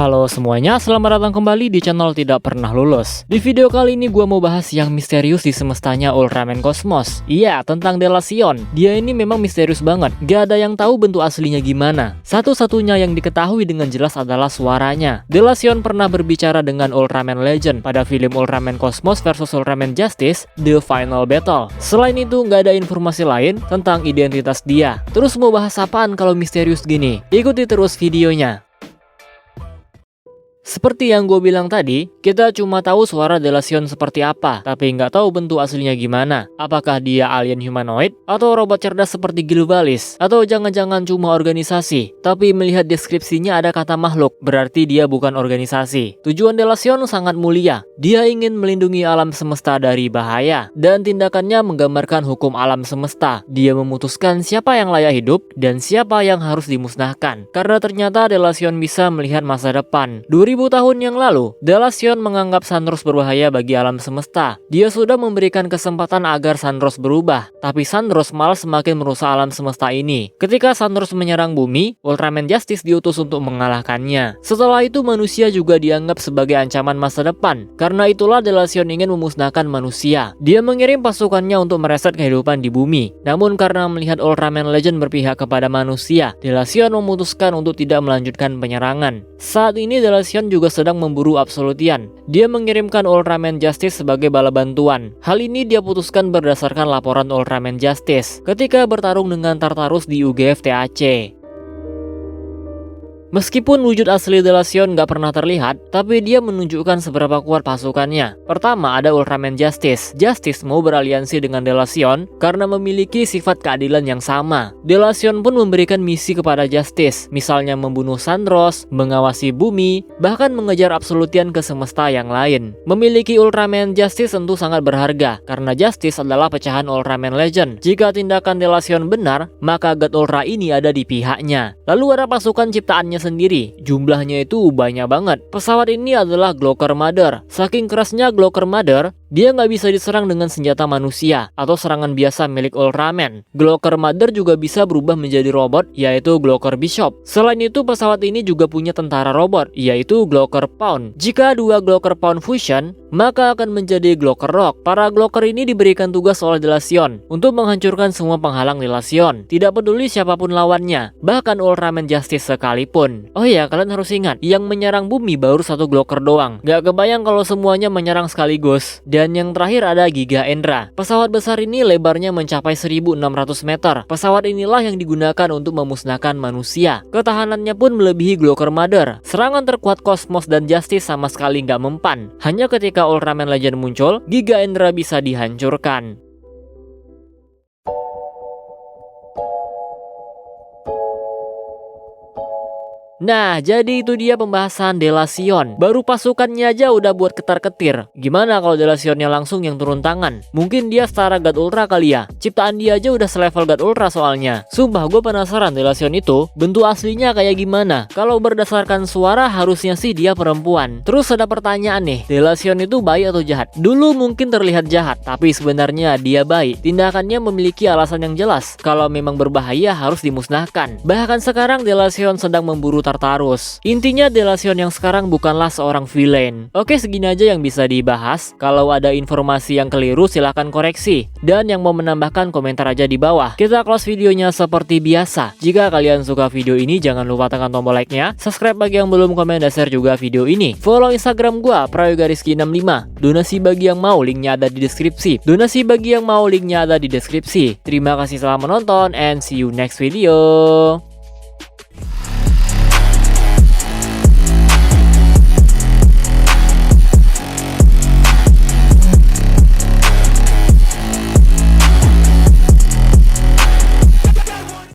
Halo semuanya, selamat datang kembali di channel Tidak Pernah Lulus. Di video kali ini gue mau bahas yang misterius di semestanya Ultraman Cosmos. Iya, tentang Delacion. Dia ini memang misterius banget, gak ada yang tahu bentuk aslinya gimana. Satu-satunya yang diketahui dengan jelas adalah suaranya. Delacion pernah berbicara dengan Ultraman Legend pada film Ultraman Cosmos vs Ultraman Justice, The Final Battle. Selain itu, gak ada informasi lain tentang identitas dia. Terus mau bahas apaan kalau misterius gini? Ikuti terus videonya. Seperti yang gue bilang tadi, kita cuma tahu suara Delacion seperti apa, tapi nggak tahu bentuk aslinya gimana. Apakah dia alien humanoid, atau robot cerdas seperti Gilvalis, atau jangan-jangan cuma organisasi. Tapi melihat deskripsinya ada kata makhluk, berarti dia bukan organisasi. Tujuan Delacion sangat mulia. Dia ingin melindungi alam semesta dari bahaya, dan tindakannya menggambarkan hukum alam semesta. Dia memutuskan siapa yang layak hidup, dan siapa yang harus dimusnahkan. Karena ternyata Delacion bisa melihat masa depan. 2000 tahun yang lalu, Delacion menganggap Sunrose berbahaya bagi alam semesta. Dia sudah memberikan kesempatan agar Sunrose berubah, tapi Sunrose malah semakin merusak alam semesta ini. Ketika Sunrose menyerang bumi, Ultraman Justice diutus untuk mengalahkannya. Setelah itu manusia juga dianggap sebagai ancaman masa depan. Karena itulah Delacion ingin memusnahkan manusia. Dia mengirim pasukannya untuk mereset kehidupan di bumi. Namun karena melihat Ultraman Legend berpihak kepada manusia, Delacion memutuskan untuk tidak melanjutkan penyerangan. Saat ini Delacion juga sedang memburu Absolutian. Dia mengirimkan Ultraman Justice sebagai bala bantuan. Hal ini dia putuskan berdasarkan laporan Ultraman Justice ketika bertarung dengan Tartarus di UGF TAC. Meskipun wujud asli Delacion gak pernah terlihat, tapi dia menunjukkan seberapa kuat pasukannya. Pertama ada Ultraman Justice. Justice mau beraliansi dengan Delacion karena memiliki sifat keadilan yang sama. Delacion pun memberikan misi kepada Justice, misalnya membunuh Sunrose, mengawasi bumi, bahkan mengejar Absolutian ke semesta yang lain. Memiliki Ultraman Justice tentu sangat berharga, karena Justice adalah pecahan Ultraman Legend. Jika tindakan Delacion benar, maka God Ultra ini ada di pihaknya. Lalu ada pasukan ciptaannya sendiri, jumlahnya itu banyak banget. Pesawat ini adalah Glocker Mother. Saking kerasnya Glocker Mother, dia nggak bisa diserang dengan senjata manusia atau serangan biasa milik Ultraman. Glocker Mother juga bisa berubah menjadi robot, yaitu Glocker Bishop. Selain itu, pesawat ini juga punya tentara robot, yaitu Glocker Pound. Jika dua Glocker Pound fusion, maka akan menjadi Glocker Rock. Para Glocker ini diberikan tugas oleh Delacion untuk menghancurkan semua penghalang Delacion, tidak peduli siapapun lawannya, bahkan Ultraman Justice sekalipun. Oh iya, kalian harus ingat, yang menyerang bumi baru satu Glocker doang. Gak kebayang kalau semuanya menyerang sekaligus. Dan yang terakhir ada Giga Endra. Pesawat besar ini lebarnya mencapai 1600 meter. Pesawat inilah yang digunakan untuk memusnahkan manusia. Ketahanannya pun melebihi Glocker Mother. Serangan terkuat Cosmos dan Justice sama sekali gak mempan. Hanya ketika Ultraman Legend muncul, Giga Endra bisa dihancurkan. Nah, jadi itu dia pembahasan Delacion. Baru pasukannya aja udah buat ketar-ketir. Gimana kalau Delacionnya langsung yang turun tangan? Mungkin dia setara God Ultra kali ya. Ciptaan dia aja udah selevel God Ultra soalnya. Sumpah gue penasaran Delacion itu bentuk aslinya kayak gimana. Kalau berdasarkan suara harusnya sih dia perempuan. Terus ada pertanyaan nih, Delacion itu baik atau jahat? Dulu mungkin terlihat jahat, tapi sebenarnya dia baik. Tindakannya memiliki alasan yang jelas. Kalau memang berbahaya harus dimusnahkan. Bahkan sekarang Delacion sedang memburu Tartarus. Intinya Delacion yang sekarang bukanlah seorang villain. Oke, segini aja yang bisa dibahas. Kalau ada informasi yang keliru silahkan koreksi. Dan yang mau menambahkan komentar aja di bawah. Kita close videonya seperti biasa. Jika kalian suka video ini jangan lupa tekan tombol like-nya. Subscribe bagi yang belum, komen dan share juga video ini. Follow Instagram gua prayogariski65. Donasi bagi yang mau, linknya ada di deskripsi. Donasi bagi yang mau, linknya ada di deskripsi. Terima kasih telah menonton and see you next video.